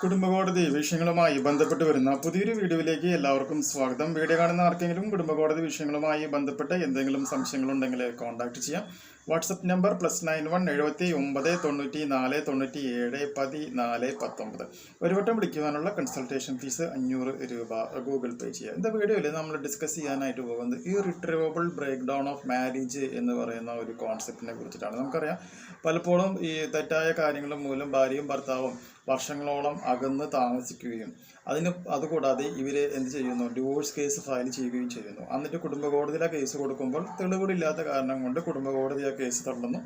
കുടുംബകോടതി വിഷയങ്ങളുമായി ബന്ധപ്പെട്ട് വരുന്ന പുതിയൊരു വീഡിയോയിലേക്ക് എല്ലാവർക്കും സ്വാഗതം. വീഡിയോ കാണുന്ന ആർക്കെങ്കിലും കുടുംബകോടതി വിഷയങ്ങളുമായി ബന്ധപ്പെട്ട് എന്തെങ്കിലും സംശയങ്ങളുണ്ടെങ്കിൽ കോൺടാക്ട് ചെയ്യാം. WhatsApp number +91 79 94 97 14 19. ഒരു വട്ടം വിളിക്കുവാനുള്ള കൺസൾട്ടേഷൻ ഫീസ് 500 രൂപ ഗൂഗിൾ പേ ചെയ്യുക. இந்த വീഡിയോയിൽ നമ്മൾ ഡിസ്കസ് ചെയ്യാനായിട്ട് പോകുന്നത് ഇറിട്രീവബിൾ ബ്രേക്ക് ഡൗൺ ഓഫ് മാരേജ് എന്ന് പറയുന്ന ഒരു കോൺസെപ്റ്റിനെ കുറിച്ചിട്ടാണ്. നമുക്കറിയാം, പലപ്പോഴും ഈ തെറ്റായ കാര്യങ്ങൾ മൂലം ഭാര്യയും ഭർത്താവും വർഷങ്ങളോളം അകന്ന് താമസിക്കുകയും അതുകൂടാതെ ഇവർ എന്ത് ചെയ്യുന്നു, ഡിവോഴ്സ് കേസ് ഫയൽ ചെയ്യുകയും ചെയ്യുന്നു. എന്നിട്ട് കുടുംബ കോടതിയിൽ ആ കേസ് കൊടുക്കുമ്പോൾ തെളിവുകളില്ലാത്ത കാരണം കൊണ്ട് കുടുംബ കോടതി ആ കേസ് തള്ളുന്നു.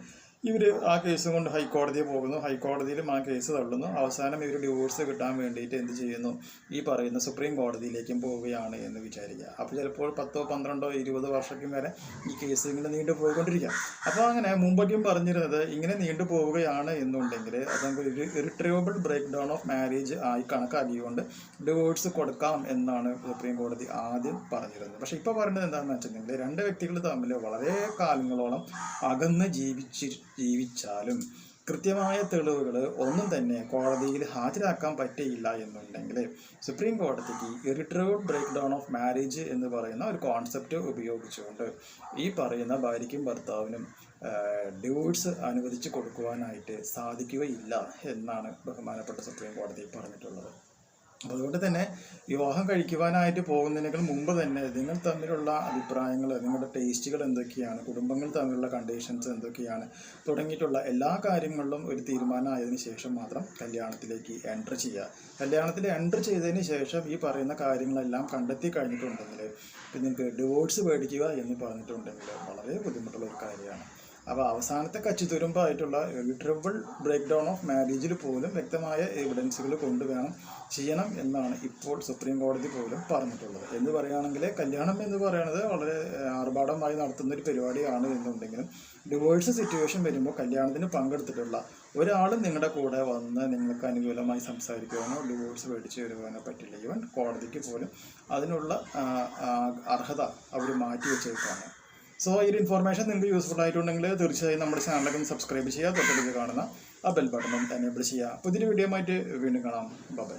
ഇവർ ആ കേസ് കൊണ്ട് ഹൈക്കോടതിയിൽ പോകുന്നു, ഹൈക്കോടതിയിലും ആ കേസ് തള്ളുന്നു. അവസാനം ഇവർ ഡിവോഴ്സ് കിട്ടാൻ വേണ്ടിയിട്ട് എന്ത് ചെയ്യുന്നു, ഈ പറയുന്ന സുപ്രീം കോടതിയിലേക്കും പോവുകയാണ് എന്ന് വിചാരിക്കുക. അപ്പോൾ ചിലപ്പോൾ 10, 12, 20 വർഷക്കും വരെ ഈ കേസ് ഇങ്ങനെ നീണ്ടു പോയിക്കൊണ്ടിരിക്കാം. അപ്പോൾ അങ്ങനെ മുമ്പൊക്കെയും പറഞ്ഞിരുന്നത് ഇങ്ങനെ നീണ്ടു പോവുകയാണ് എന്നുണ്ടെങ്കിൽ അത് നമുക്ക് ഒരു ഇറിട്രീവബിൾ ബ്രേക്ക് ഡൗൺ ഓഫ് മാരേജ് ആയി കണക്കാക്കിക്കൊണ്ട് ഡിവോഴ്സ് കൊടുക്കാം എന്നാണ് സുപ്രീം കോടതി ആദ്യം പറഞ്ഞിരുന്നത്. പക്ഷേ ഇപ്പോൾ പറയുന്നത് എന്താണെന്ന് വെച്ചിട്ടുണ്ടെങ്കിൽ രണ്ട് വ്യക്തികൾ തമ്മിൽ വളരെ കാലങ്ങളോളം അകന്ന് ജീവിച്ചാലും കൃത്യമായ തെളിവുകൾ ഒന്നും തന്നെ കോടതിയിൽ ഹാജരാക്കാൻ പറ്റിയില്ല എന്നുണ്ടെങ്കിൽ സുപ്രീം കോടതിക്ക് ഇറിട്രീവബിൾ ബ്രേക്ക് ഡൗൺ ഓഫ് മാരേജ് എന്ന് പറയുന്ന ഒരു കോൺസെപ്റ്റ് ഉപയോഗിച്ചുകൊണ്ട് ഈ പറയുന്ന ഭാര്യയ്ക്കും ഭർത്താവിനും ഡിവോഴ്സ് അനുവദിച്ച് കൊടുക്കുവാനായിട്ട് സാധിക്കുകയില്ല എന്നാണ് ബഹുമാനപ്പെട്ട സുപ്രീം കോടതി പറഞ്ഞിട്ടുള്ളത്. അതുകൊണ്ട് തന്നെ വിവാഹം കഴിക്കുവാനായിട്ട് പോകുന്നതിനേക്കാൾ മുമ്പ് തന്നെ നിങ്ങൾ തമ്മിലുള്ള അഭിപ്രായങ്ങൾ, നിങ്ങളുടെ ടേസ്റ്റുകൾ എന്തൊക്കെയാണ്, കുടുംബങ്ങൾ തമ്മിലുള്ള കണ്ടീഷൻസ് എന്തൊക്കെയാണ് തുടങ്ങിയിട്ടുള്ള എല്ലാ കാര്യങ്ങളിലും ഒരു തീരുമാനമായതിനു ശേഷം മാത്രം കല്യാണത്തിലേക്ക് എൻ്റർ ചെയ്യുക. കല്യാണത്തിൽ എൻ്റർ ചെയ്തതിന് ശേഷം ഈ പറയുന്ന കാര്യങ്ങളെല്ലാം കണ്ടെത്തി കഴിഞ്ഞിട്ടുണ്ടെങ്കിൽ പിന്നെ നിങ്ങൾക്ക് ഡിവോഴ്സ് മേടിക്കുക എന്ന് പറഞ്ഞിട്ടുണ്ടെങ്കിൽ വളരെ ബുദ്ധിമുട്ടുള്ള ഒരു കാര്യമാണ്. അപ്പോൾ അവസാനത്തെ കച്ചിത്തുരുമ്പായിട്ടുള്ള ഇറിട്രീവബിൾ ബ്രേക്ക് ഡൗൺ ഓഫ് മാരേജിൽ പോലും വ്യക്തമായ എവിഡൻസുകൾ കൊണ്ടുവേണം ചെയ്യണം എന്നാണ് ഇപ്പോൾ സുപ്രീം കോടതി പോലും പറഞ്ഞിട്ടുള്ളത്. എന്ന് പറയുകയാണെങ്കിൽ കല്യാണം എന്ന് പറയുന്നത് വളരെ ആർഭാടമായി നടത്തുന്ന ഒരു പരിപാടിയാണ് എന്നുണ്ടെങ്കിലും ഡിവോഴ്സ് സിറ്റുവേഷൻ വരുമ്പോൾ കല്യാണത്തിന് പങ്കെടുത്തിട്ടുള്ള ഒരാളും നിങ്ങളുടെ കൂടെ വന്ന് നിങ്ങൾക്ക് അനുകൂലമായി സംസാരിക്കുവാനോ ഡിവോഴ്സ് മേടിച്ച് വരുവാനോ പറ്റില്ല. ഈവൻ കോടതിക്ക് പോലും അതിനുള്ള അർഹത അവർ മാറ്റി വെച്ചേക്കാണ്. സോ ഈ ഒരു ഇൻഫോർമേഷൻ നിങ്ങൾക്ക് യൂസ്ഫുൾ ആയിട്ടുണ്ടെങ്കിൽ തീർച്ചയായും നമ്മുടെ ചാനലൊക്കെ ഒന്ന് സബ്സ്ക്രൈബ് ചെയ്യുക, തൊട്ടടുത്ത് കാണുന്ന ആ ബെൽ ബട്ടണും എനേബിൾ ചെയ്യുക. പുതിയൊരു വീഡിയോ ആയിട്ട് വീണ്ടും കാണാം. ബൈ.